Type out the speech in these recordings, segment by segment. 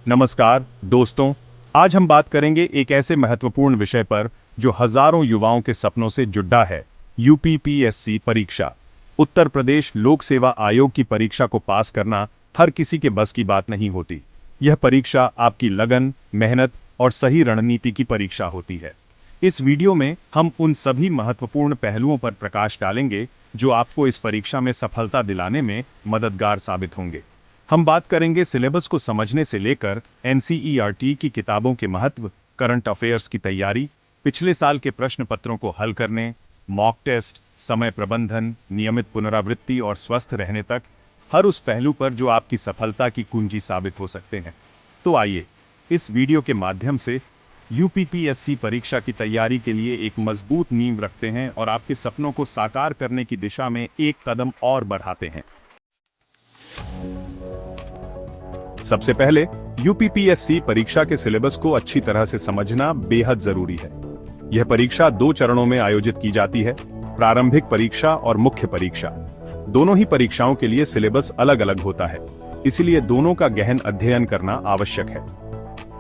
नमस्कार दोस्तों, आज हम बात करेंगे एक ऐसे महत्वपूर्ण विषय पर जो हजारों युवाओं के सपनों से जुड़ा है। यूपीपीएससी परीक्षा। उत्तर प्रदेश लोक सेवा आयोग की परीक्षा को पास करना हर किसी के बस की बात नहीं होती। यह परीक्षा आपकी लगन, मेहनत और सही रणनीति की परीक्षा होती है। इस वीडियो में हम उन सभी महत्वपूर्ण पहलुओं पर प्रकाश डालेंगे जो आपको इस परीक्षा में सफलता दिलाने में मददगार साबित होंगे। हम बात करेंगे सिलेबस को समझने से लेकर एनसीईआरटी की किताबों के महत्व, करंट अफेयर्स की तैयारी, पिछले साल के प्रश्न पत्रों को हल करने, मॉक टेस्ट, समय प्रबंधन, नियमित पुनरावृत्ति और स्वस्थ रहने तक, हर उस पहलू पर जो आपकी सफलता की कुंजी साबित हो सकते हैं। तो आइए इस वीडियो के माध्यम से यूपीपीएससी परीक्षा की तैयारी के लिए एक मजबूत नींव रखते हैं और आपके सपनों को साकार करने की दिशा में एक कदम और बढ़ाते हैं। सबसे पहले यूपीपीएससी परीक्षा के सिलेबस को अच्छी तरह से समझना बेहद जरूरी है। यह परीक्षा 2 चरणों में आयोजित की जाती है, प्रारंभिक परीक्षा और मुख्य परीक्षा। दोनों ही परीक्षाओं के लिए सिलेबस अलग अलग होता है, इसलिए दोनों का गहन अध्ययन करना आवश्यक है।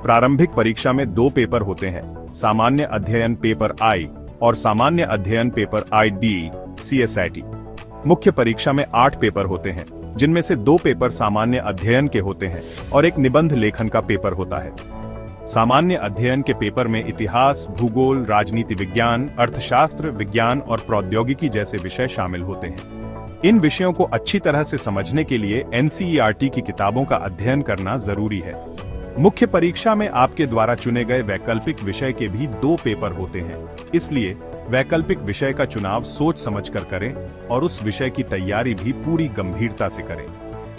प्रारंभिक परीक्षा में 2 पेपर होते हैं, सामान्य अध्ययन पेपर आई और सामान्य अध्ययन पेपर आई CSIT। मुख्य परीक्षा में 8 पेपर होते हैं, जिनमें से 2 पेपर सामान्य अध्ययन के होते हैं और एक निबंध लेखन का पेपर होता है। सामान्य अध्ययन के पेपर में इतिहास, भूगोल, राजनीति विज्ञान, अर्थशास्त्र, विज्ञान और प्रौद्योगिकी जैसे विषय शामिल होते हैं। इन विषयों को अच्छी तरह से समझने के लिए एनसीईआरटी की किताबों का अध्ययन करना जरूरी है। मुख्य परीक्षा में आपके द्वारा चुने गए वैकल्पिक विषय के भी 2 पेपर होते हैं, इसलिए वैकल्पिक विषय का चुनाव सोच समझकर करें और उस विषय की तैयारी भी पूरी गंभीरता से करें।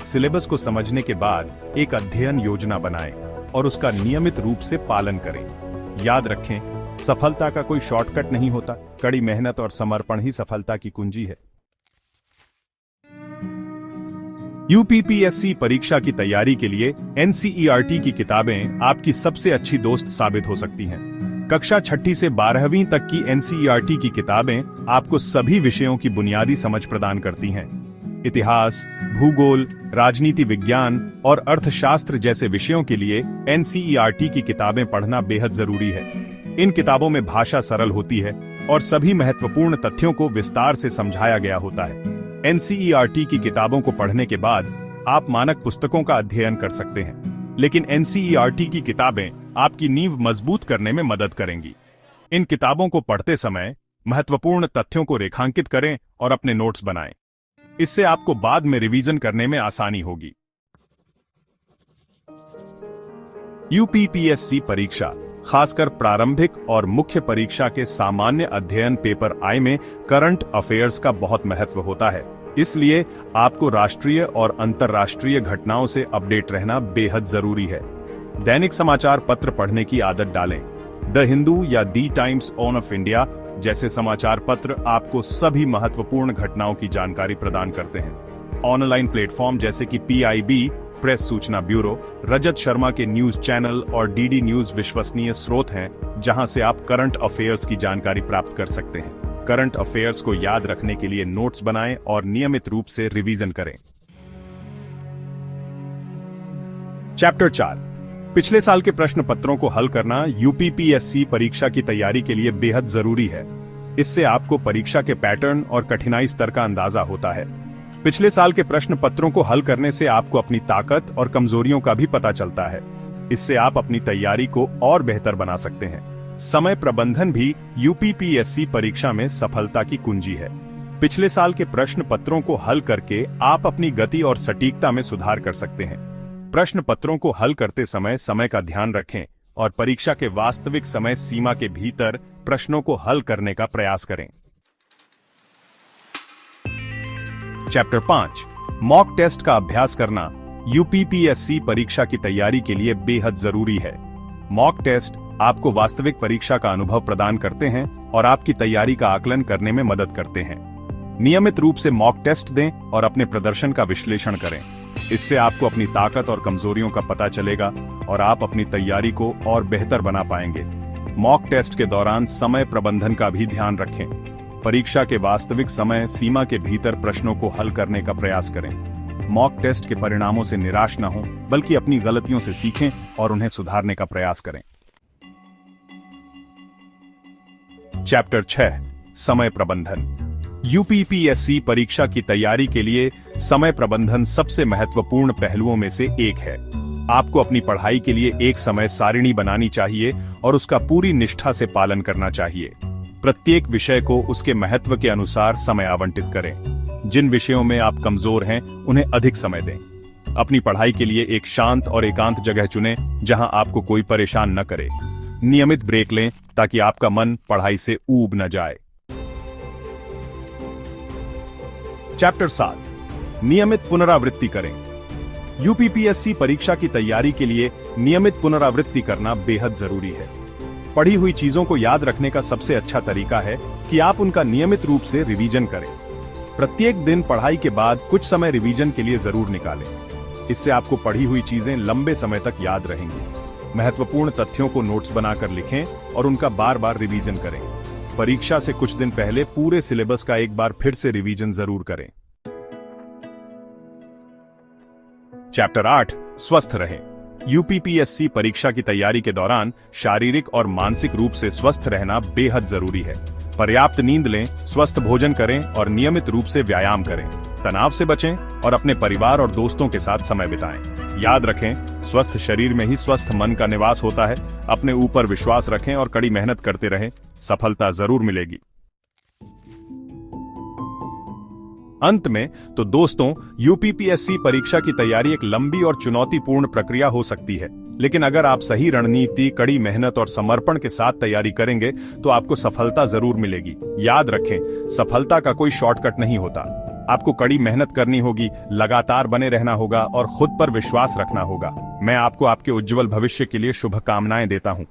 सिलेबस को समझने के बाद एक अध्ययन योजना बनाएं और उसका नियमित रूप से पालन करें। याद रखें, सफलता का कोई शॉर्टकट नहीं होता, कड़ी मेहनत और समर्पण ही सफलता की कुंजी है। यूपीपीएससी परीक्षा की तैयारी के लिए एनसीईआरटी की किताबें आपकी सबसे अच्छी दोस्त साबित हो सकती हैं। कक्षा 6ठी से 12वीं तक की एनसीईआरटी की किताबें आपको सभी विषयों की बुनियादी समझ प्रदान करती हैं। इतिहास, भूगोल, राजनीति विज्ञान और अर्थशास्त्र जैसे विषयों के लिए एनसीईआरटी की किताबें पढ़ना बेहद जरूरी है। इन किताबों में भाषा सरल होती है और सभी महत्वपूर्ण तथ्यों को विस्तार से समझाया गया होता है। एनसीईआरटी की किताबों को पढ़ने के बाद आप मानक पुस्तकों का अध्ययन कर सकते हैं, लेकिन एनसीईआरटी की किताबें आपकी नींव मजबूत करने में मदद करेंगी। इन किताबों को पढ़ते समय महत्वपूर्ण तथ्यों को रेखांकित करें और अपने नोट्स बनाएं। इससे आपको बाद में रिवीजन करने में आसानी होगी। यूपीपीएससी परीक्षा, खासकर प्रारंभिक और मुख्य परीक्षा के सामान्य अध्ययन पेपर आई में करंट अफेयर्स का बहुत महत्व होता है, इसलिए आपको राष्ट्रीय और अंतर्राष्ट्रीय घटनाओं से अपडेट रहना बेहद जरूरी है। दैनिक समाचार पत्र पढ़ने की आदत डालें। द हिंदू या दी टाइम्स ऑफ इंडिया जैसे समाचार पत्र आपको सभी महत्वपूर्ण घटनाओं की जानकारी प्रदान करते हैं। ऑनलाइन प्लेटफॉर्म जैसे कि PIB, प्रेस सूचना ब्यूरो, रजत शर्मा के न्यूज चैनल और DD न्यूज विश्वसनीय स्रोत हैं, जहां से आप करंट अफेयर्स की जानकारी प्राप्त कर सकते हैं। करंट अफेयर्स को याद रखने के लिए नोट्स बनाएं और नियमित रूप से रिवीजन करें। चैप्टर 4, पिछले साल के प्रश्न पत्रों को हल करना यूपीपीएससी परीक्षा की तैयारी के लिए बेहद जरूरी है। इससे आपको परीक्षा के पैटर्न और कठिनाई स्तर का अंदाजा होता है। पिछले साल के प्रश्न पत्रों को हल करने से आपको अपनी ताकत और कमजोरियों का भी पता चलता है। इससे आप अपनी तैयारी को और बेहतर बना सकते हैं। समय प्रबंधन भी यूपीपीएससी परीक्षा में सफलता की कुंजी है। पिछले साल के प्रश्न पत्रों को हल करके आप अपनी गति और सटीकता में सुधार कर सकते हैं। प्रश्न पत्रों को हल करते समय समय का ध्यान रखें और परीक्षा के वास्तविक समय सीमा के भीतर प्रश्नों को हल करने का प्रयास करें। चैप्टर 5, मॉक टेस्ट का अभ्यास करना यूपीपीएससी परीक्षा की तैयारी के लिए बेहद जरूरी है। मॉक टेस्ट आपको वास्तविक परीक्षा का अनुभव प्रदान करते हैं और आपकी तैयारी का आकलन करने में मदद करते हैं। नियमित रूप से मॉक टेस्ट दें और अपने प्रदर्शन का विश्लेषण करें। इससे आपको अपनी ताकत और कमजोरियों का पता चलेगा और आप अपनी तैयारी को और बेहतर बना पाएंगे। मॉक टेस्ट के दौरान समय प्रबंधन का भी ध्यान रखें। परीक्षा के वास्तविक समय सीमा के भीतर प्रश्नों को हल करने का प्रयास करें। मॉक टेस्ट के परिणामों से निराश न हों, बल्कि अपनी गलतियों से सीखें और उन्हें सुधारने का प्रयास करें। चैप्टर 6 समय प्रबंधन। यूपीपीएससी परीक्षा की तैयारी के लिए समय प्रबंधन सबसे महत्वपूर्ण पहलुओं में से एक है। आपको अपनी पढ़ाई के लिए एक समय सारिणी बनानी चाहिए और उसका पूरी निष्ठा से पालन करना चाहिए। प्रत्येक विषय को उसके महत्व के अनुसार समय आवंटित करें। जिन विषयों में आप कमजोर हैं, उन्हें अधिक समय दें। अपनी पढ़ाई के लिए एक शांत और एकांत जगह चुनें, जहां आपको कोई परेशान न करे। नियमित ब्रेक लें ताकि आपका मन पढ़ाई से ऊब न जाए। चैप्टर 7 नियमित पुनरावृत्ति करें। यूपीपीएससी परीक्षा की तैयारी के लिए नियमित पुनरावृत्ति करना बेहद जरूरी है। पढ़ी हुई चीजों को याद रखने का सबसे अच्छा तरीका है कि आप उनका नियमित रूप से रिवीजन करें। प्रत्येक दिन पढ़ाई के बाद कुछ समय रिवीजन के लिए जरूर निकालें। इससे आपको पढ़ी हुई चीजें लंबे समय तक याद रहेंगी। महत्वपूर्ण तथ्यों को नोट्स बनाकर लिखें और उनका बार बार रिवीजन करें। परीक्षा से कुछ दिन पहले पूरे सिलेबस का एक बार फिर से रिवीजन जरूर करें। चैप्टर 8 स्वस्थ रहें। यूपीपीएससी परीक्षा की तैयारी के दौरान शारीरिक और मानसिक रूप से स्वस्थ रहना बेहद जरूरी है। पर्याप्त नींद लें, स्वस्थ भोजन करें और नियमित रूप से व्यायाम करें। तनाव से बचें और अपने परिवार और दोस्तों के साथ समय बिताएं। याद रखें, स्वस्थ शरीर में ही स्वस्थ मन का निवास होता है। अपने ऊपर विश्वास रखें और कड़ी मेहनत करते रहें। सफलता जरूर मिलेगी। अंत में तो दोस्तों, यूपीपीएससी परीक्षा की तैयारी एक लंबी और चुनौतीपूर्ण प्रक्रिया हो सकती है, लेकिन अगर आप सही रणनीति, कड़ी मेहनत और समर्पण के साथ तैयारी करेंगे तो आपको सफलता जरूर मिलेगी। याद रखें, सफलता का कोई शॉर्टकट नहीं होता। आपको कड़ी मेहनत करनी होगी, लगातार बने रहना होगा और खुद पर विश्वास रखना होगा। मैं आपको आपके उज्जवल भविष्य के लिए शुभकामनाएं देता हूं।